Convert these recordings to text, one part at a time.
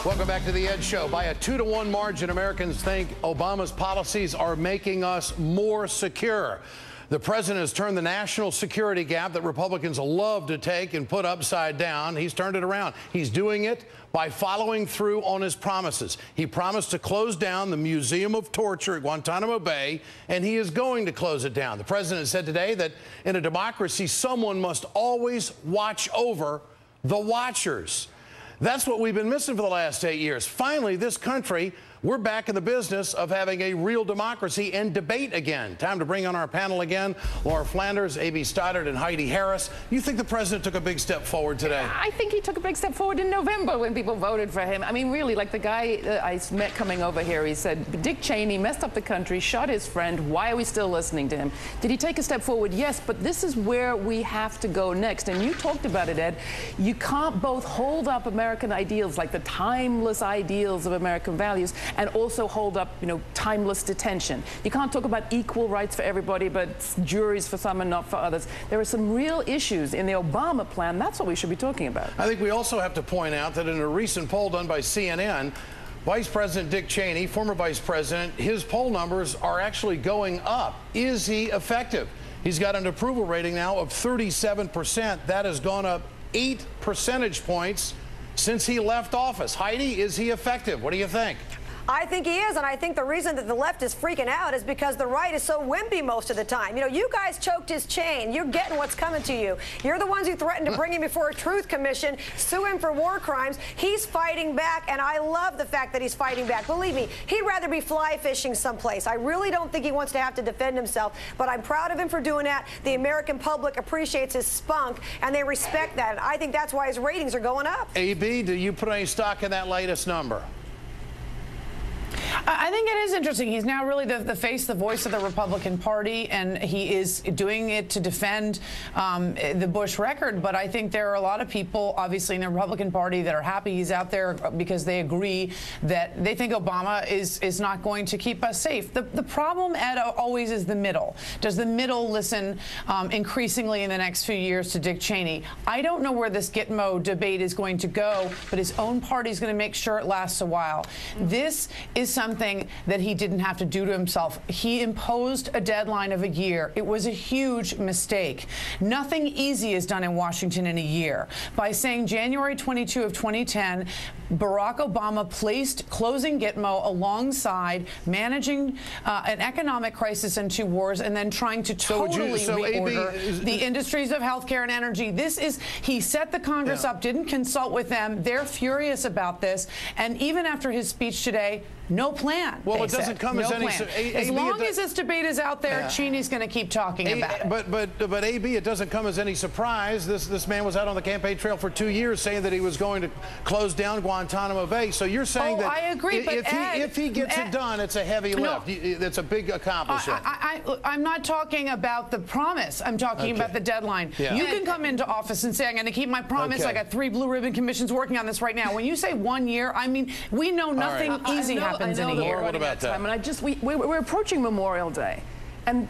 Welcome back to the Ed Show. By a 2-to-1 margin, Americans think Obama's policies are making us more secure. The president has turned the national security gap that Republicans love to take and put upside down. He's turned it around. He's doing it by following through on his promises. He promised to close down the Museum of Torture at Guantanamo Bay, and he is going to close it down. The president said today that in a democracy, someone must always watch over the watchers. That's what we've been missing for the last 8 years. Finally, this country, we're back in the business of having a real democracy and debate again. Time to bring on our panel again. Laura Flanders, A.B. Stoddard, and Heidi Harris. You think the president took a big step forward today? I think he took a big step forward in November when people voted for him. I mean, really, like the guy I met coming over here, he said, Dick Cheney messed up the country, shot his friend. Why are we still listening to him? Did he take a step forward? Yes, but this is where we have to go next. And you talked about it, Ed. You can't both hold up American ideals, like the timeless ideals of American values, and also hold up, timeless detention. You can't talk about equal rights for everybody, but juries for some and not for others. There are some real issues in the Obama plan. That's what we should be talking about. I think we also have to point out that in a recent poll done by CNN, Vice President Dick Cheney, former vice president, his poll numbers are actually going up. Is he effective? He's got an approval rating now of 37%. That has gone up 8 percentage points since he left office. Heidi, is he effective? What do you think? I think he is, and I think the reason that the left is freaking out is because the right is so wimpy most of the time. You guys choked his chain. You're getting what's coming to you. You're the ones who threatened to bring him before a truth commission, sue him for war crimes. He's fighting back, and I love the fact that he's fighting back. Believe me, he'd rather be fly fishing someplace. I really don't think he wants to have to defend himself, but I'm proud of him for doing that. The American public appreciates his spunk, and they respect that. And I think that's why his ratings are going up. AB, do you put any stock in that latest number? I think it is interesting. He's now really the face, the voice of the Republican Party, and he is doing it to defend the Bush record. But I think there are a lot of people, obviously, in the Republican Party that are happy he's out there because they agree that they think Obama is not going to keep us safe. The problem, Ed, always is the middle. Does the middle listen increasingly in the next few years to Dick Cheney? I don't know where this Gitmo debate is going to go, but his own party is going to make sure it lasts a while. This is something that he didn't have to do to himself. He imposed a deadline of a year. It was a huge mistake. Nothing easy is done in Washington in a year. By saying January 22 of 2010, Barack Obama placed closing Gitmo alongside managing an economic crisis and 2 wars, and then trying to totally reorder the industries of healthcare and energy. He set the Congress up, didn't consult with them. They're furious about this. And even after his speech today, no plan. Well, it doesn't come as any. As long as this debate is out there, Cheney's going to keep talking about it. But AB, it doesn't come as any surprise. This man was out on the campaign trail for 2 years saying that he was going to close down Guantanamo Bay. So you're saying that I agree, but if he gets it done, it's a heavy lift. It's a big accomplishment. I'm not talking about the promise. I'm talking about the deadline. Yeah. You can come into office and say, I'm going to keep my promise. I got 3 blue ribbon commissions working on this right now. When you say 1 year, I mean, we know nothing easy happens in a year. What about that? And we're approaching Memorial Day, and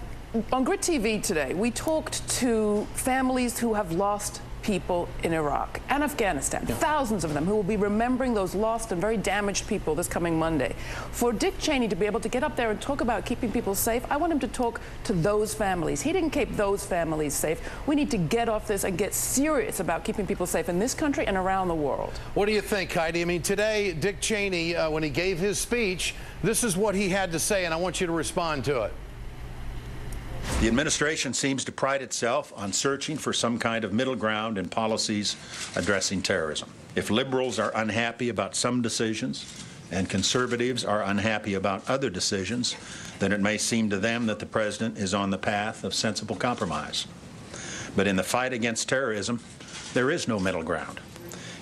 on GRITtv today, we talked to families who have lost people in Iraq and Afghanistan, thousands of them, who will be remembering those lost and very damaged people this coming Monday. For Dick Cheney to be able to get up there and talk about keeping people safe, I want him to talk to those families. He didn't keep those families safe. We need to get off this and get serious about keeping people safe in this country and around the world. What do you think, Heidi? I mean, today, Dick Cheney, when he gave his speech, this is what he had to say, and I want you to respond to it. The administration seems to pride itself on searching for some kind of middle ground in policies addressing terrorism. If liberals are unhappy about some decisions and conservatives are unhappy about other decisions, then it may seem to them that the president is on the path of sensible compromise. But in the fight against terrorism, there is no middle ground,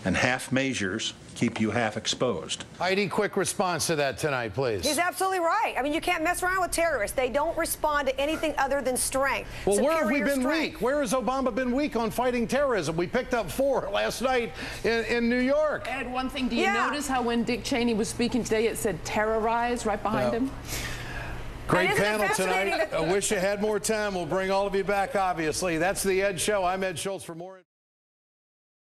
and half measures keep you half exposed. Heidi, quick response to that tonight, please. He's absolutely right. I mean, you can't mess around with terrorists. They don't respond to anything other than strength. Well, where have we been weak? Where has Obama been weak on fighting terrorism? We picked up 4 last night in New York. Ed, one thing, do you notice how when Dick Cheney was speaking today, it said terrorize right behind him? Great panel tonight. I wish you had more time. We'll bring all of you back, obviously. That's the Ed Show. I'm Ed Schultz. For more